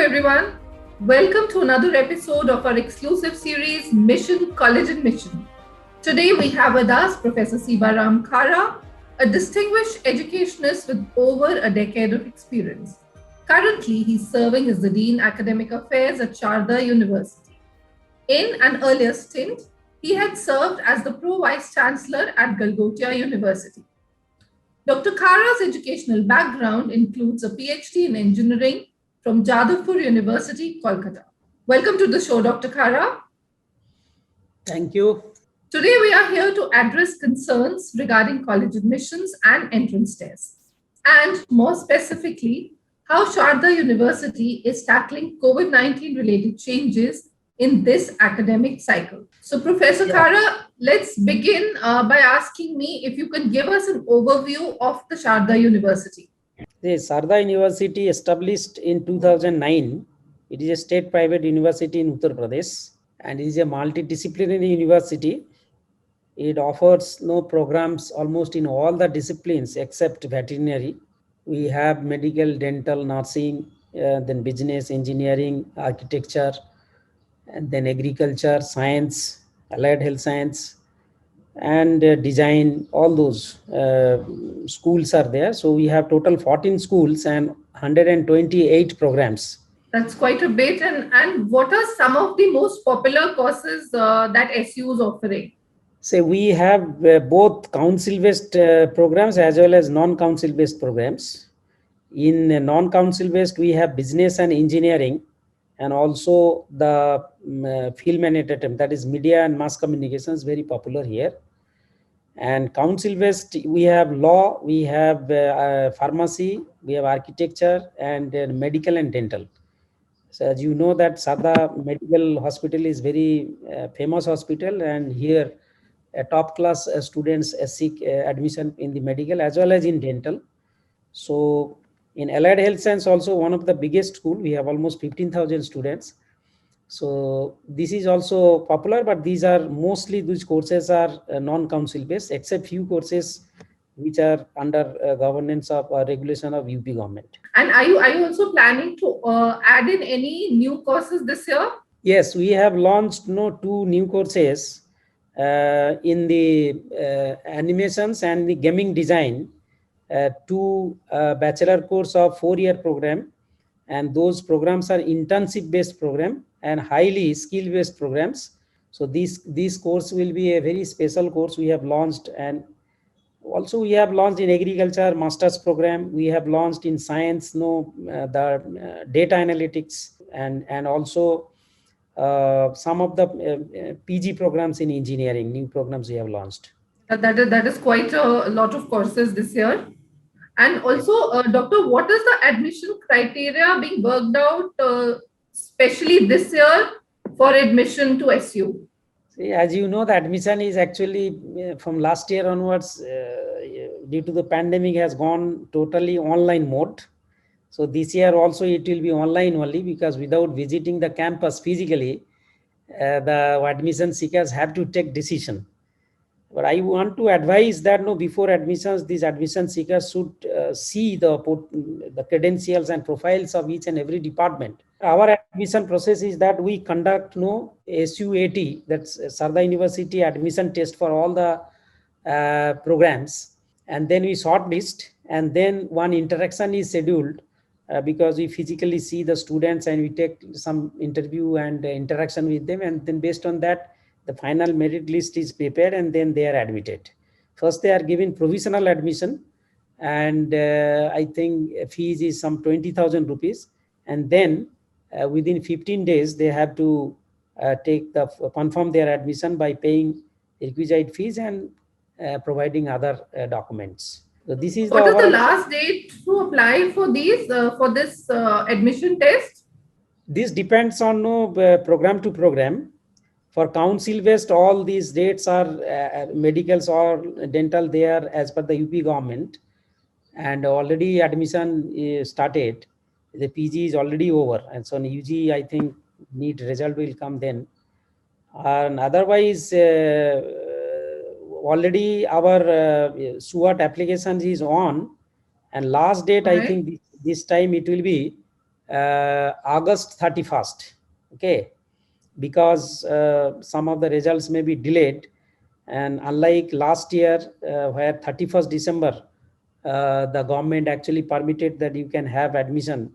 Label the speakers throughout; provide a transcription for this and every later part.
Speaker 1: everyone. Welcome to another episode of our exclusive series, Mission College Admission. Today we have with us Professor Sivaram Khara, a distinguished educationist with over a decade of experience. Currently, he's serving as the Dean Academic Affairs at Sharda University. In an earlier stint, he had served as the Pro Vice Chancellor at Galgotia University. Dr. Khara's educational background includes a PhD in engineering from Jadavpur University, Kolkata. Welcome to the show, Dr. Khara.
Speaker 2: Thank you.
Speaker 1: Today, we are here to address concerns regarding college admissions and entrance tests, and more specifically, how Sharda University is tackling COVID-19 related changes in this academic cycle. So, Professor Khara, let's begin by asking me if you can give us an overview of the Sharda University.
Speaker 2: The Sharda University, established in 2009, it is a state private university in Uttar Pradesh, and it is a multidisciplinary university. It offers programs almost in all the disciplines except veterinary. We have medical, dental, nursing, then business, engineering, architecture, and then agriculture, science, allied health science, and design. All those schools are there. So we have total 14 schools and 128 programs.
Speaker 1: That's quite a bit. And what are some of the most popular courses that SU is offering?
Speaker 2: So we have both council-based programs as well as non-council-based programs. In non-council-based, we have business and engineering, and also the film and entertainment, that is media and mass communications, very popular here. And council-based, we have law, we have pharmacy, we have architecture, and medical and dental. So as you know that Sharda Medical Hospital is very famous hospital, and here top class students seek admission in the medical as well as in dental. So in allied health science, also one of the biggest school, we have almost 15,000 students. So this is also popular, but these courses are non-council based, except few courses which are under governance of regulation of UP government.
Speaker 1: And are you also planning to add in any new courses this year?
Speaker 2: Yes, we have launched 2 new courses in the animations and the gaming design, 2 bachelor course of 4-year program, and those programs are internship based program and highly skill based programs. So these course will be a very special course we have launched. And also we have launched in agriculture master's program, we have launched in science the data analytics, and also some of the PG programs in engineering, new programs we have launched.
Speaker 1: That is quite a lot of courses this year. And also, Doctor, what is the admission criteria being worked out, especially this year for admission to SU?
Speaker 2: See, as you know, the admission is actually from last year onwards, due to the pandemic, has gone totally online mode. So this year also it will be online only, because without visiting the campus physically, the admission seekers have to take decision. But I want to advise that before admissions, these admission seekers should see the credentials and profiles of each and every department. Our admission process is that we conduct SUAT, that's Sharda University admission test for all the programs, and then we shortlist, and then one interaction is scheduled because we physically see the students and we take some interview and interaction with them, and then based on that, the final merit list is prepared, and then they are admitted. First, they are given provisional admission, and I think fees is some 20,000 rupees. And then within 15 days, they have to confirm their admission by paying requisite fees and providing other documents. So this is
Speaker 1: what is the last date to apply for this admission test?
Speaker 2: This depends on program to program. For council-based, all these dates are medicals or dental, they are as per the UP government, and already admission is started. The PG is already over, and so UG, I think, NEET result will come then. And otherwise, already our SUAT application is on, and last date, I think this time it will be August 31st. Okay, because some of the results may be delayed, and unlike last year where 31st December the government actually permitted that you can have admission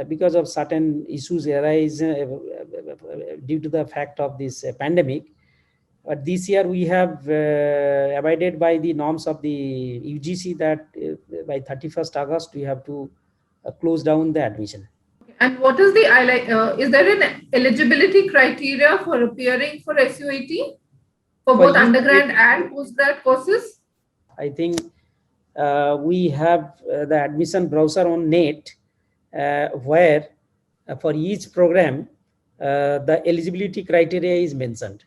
Speaker 2: because of certain issues arise due to the fact of this pandemic. But this year we have abided by the norms of the UGC that by 31st August we have to close down the admission.
Speaker 1: And what is the is there an eligibility criteria for appearing for SUAT for both undergrad and postgrad courses?
Speaker 2: I think we have the admission browser on NET where for each program the eligibility criteria is mentioned.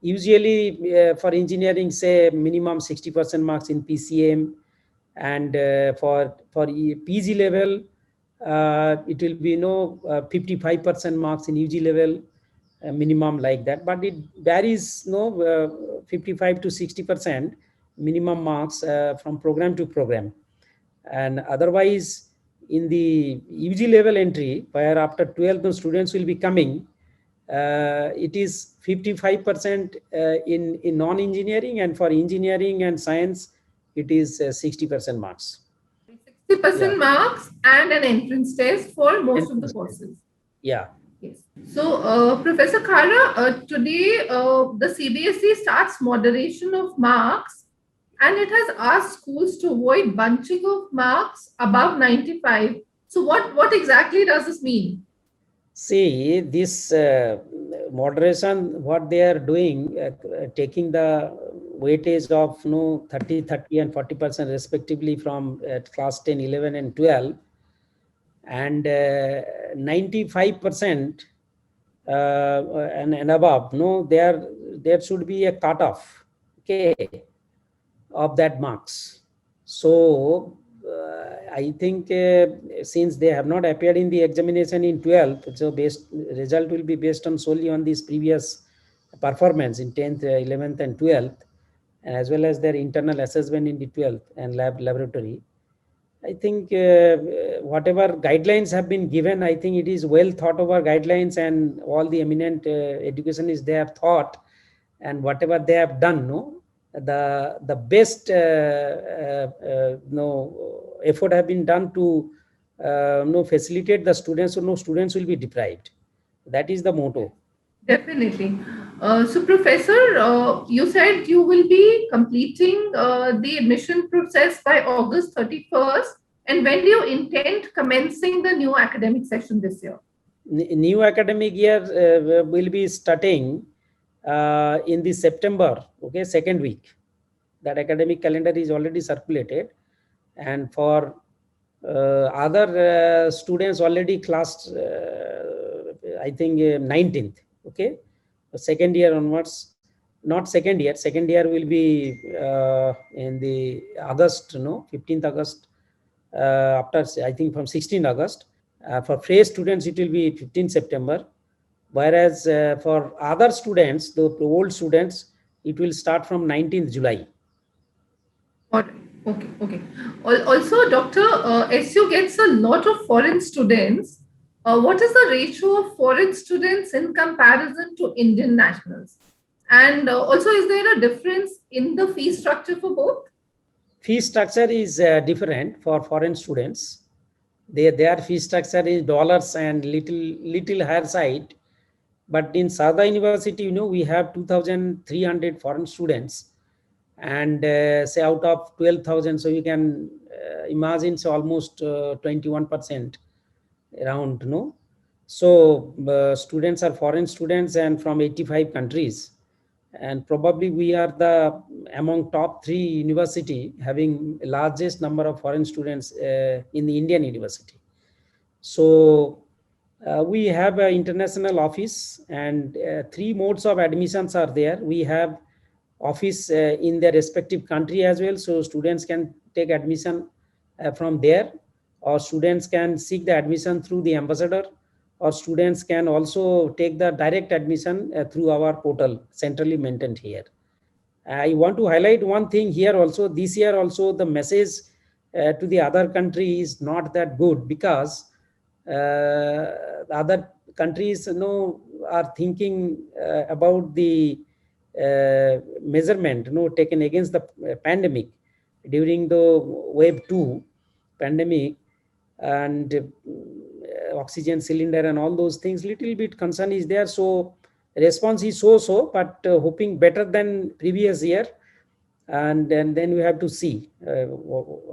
Speaker 2: Usually for engineering, say minimum 60% marks in PCM, and for PG level it will be 55% marks in UG level minimum, like that, but it varies 55 to 60% minimum marks from program to program. And otherwise in the UG level entry, where after 12 the students will be coming, it is 55% in non-engineering, and for engineering and science it is 60% marks.
Speaker 1: 60% marks and an entrance test for most of the courses.
Speaker 2: Yeah.
Speaker 1: Yes. So, Professor Khara, today the CBSE starts moderation of marks, and it has asked schools to avoid bunching of marks above 95. So, what exactly does this mean?
Speaker 2: See, this moderation, what they are doing, taking the weightage of 30 and 40% respectively from class 10, 11 and 12, and 95% and above, there should be a cutoff, okay, of that marks. So I think since they have not appeared in the examination in 12th, so result will be based on solely on this previous performance in 10th, 11th and 12th, as well as their internal assessment in the 12th and laboratory. I think whatever guidelines have been given, I think it is well thought over guidelines, and all the eminent educationists, they have thought, and whatever they have done, the best effort have been done to facilitate the students, so no students will be deprived. That is the motto.
Speaker 1: Definitely. So, Professor, you said you will be completing the admission process by August 31st. And when do you intend commencing the new academic session this year?
Speaker 2: New academic year will be starting in the September, okay, second week. That academic calendar is already circulated, and for other students already class I think 19th, okay, second year onwards. Not second year will be in the August, 15th August, after I think from 16th August. For fresh students it will be 15th September, whereas for other students, the old students, it will start from 19th July.
Speaker 1: Okay. Also, Doctor, SU gets a lot of foreign students. What is the ratio of foreign students in comparison to Indian nationals? And also, is there a difference in the fee structure for both?
Speaker 2: Fee structure is different for foreign students. Their fee structure is dollars and little higher side. But in Saga University, we have 2,300 foreign students, and say out of 12,000, so you can imagine, so almost 21% around, so students are foreign students and from 85 countries, and probably we are the among top 3 university having largest number of foreign students in the Indian university. So we have an international office, and 3 modes of admissions are there. We have office in their respective country as well, so students can take admission from there, or students can seek the admission through the ambassador, or students can also take the direct admission through our portal centrally maintained here. I want to highlight one thing here also. This year also the message to the other country is not that good, because The other countries are thinking about the measurement taken against the pandemic during the wave 2 pandemic, and oxygen cylinder and all those things. Little bit concern is there, so response is so, but hoping better than previous year. And then we have to see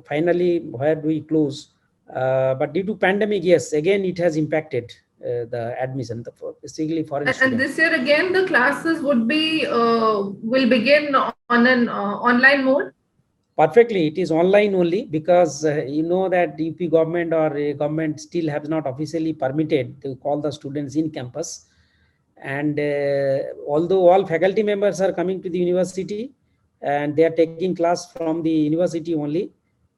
Speaker 2: finally where do we close. But due to pandemic, yes, again it has impacted the admission, basically foreign
Speaker 1: And
Speaker 2: students.
Speaker 1: this year again, the classes would be will begin on an online mode.
Speaker 2: Perfectly, it is online only, because you know that UP government or government still has not officially permitted to call the students in campus. And although all faculty members are coming to the university and they are taking class from the university only,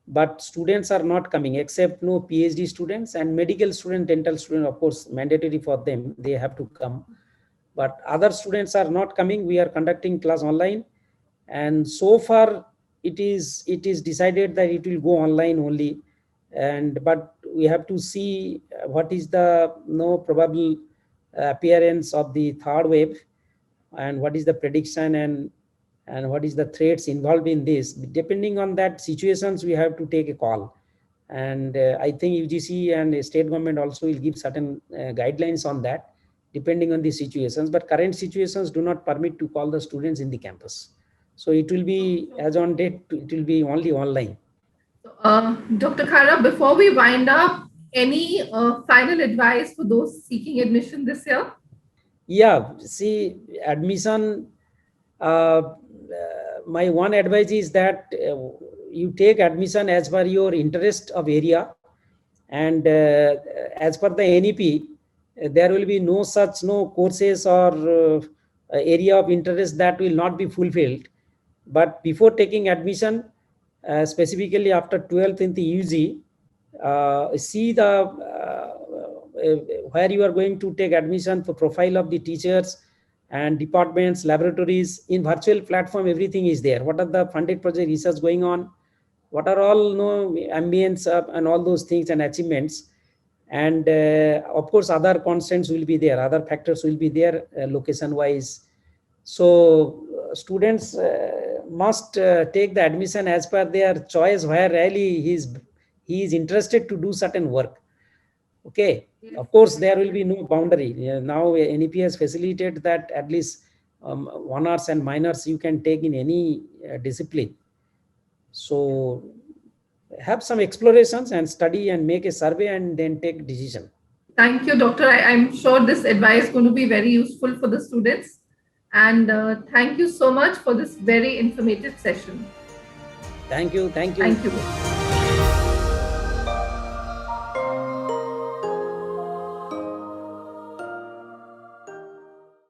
Speaker 2: but students are not coming, except no PhD students and medical student, dental student, of course, mandatory for them, they have to come. But other students are not coming. We are conducting class online, and so far it is decided that it will go online only. But we have to see what is the probable appearance of the third wave, and what is the prediction, and what is the threats involved in this. Depending on that situations, we have to take a call. And I think UGC and state government also will give certain guidelines on that, depending on the situations. But current situations do not permit to call the students in the campus. So it will be, as on date, it will be only online.
Speaker 1: Dr. Khara, before we wind up, any final advice for those seeking admission this year?
Speaker 2: Yeah, see, admission, my one advice is that you take admission as per your interest of area, and as per the NEP, there will be no courses or area of interest that will not be fulfilled. But before taking admission, specifically after 12th in the UG, see the where you are going to take admission, for profile of the teachers and departments, laboratories. In virtual platform, everything is there. What are the funded project research going on? What are all ambience and all those things and achievements? And of course, other constants will be there, other factors will be there, location wise. So students must take the admission as per their choice, where really he is interested to do certain work. Okay, of course there will be no boundary. Now NEP has facilitated that at least honors and minors you can take in any discipline. So have some explorations and study and make a survey and then take decision.
Speaker 1: Thank you, Doctor. I'm sure this advice is going to be very useful for the students. And thank you so much for this very informative session.
Speaker 2: Thank you.
Speaker 1: Thank you.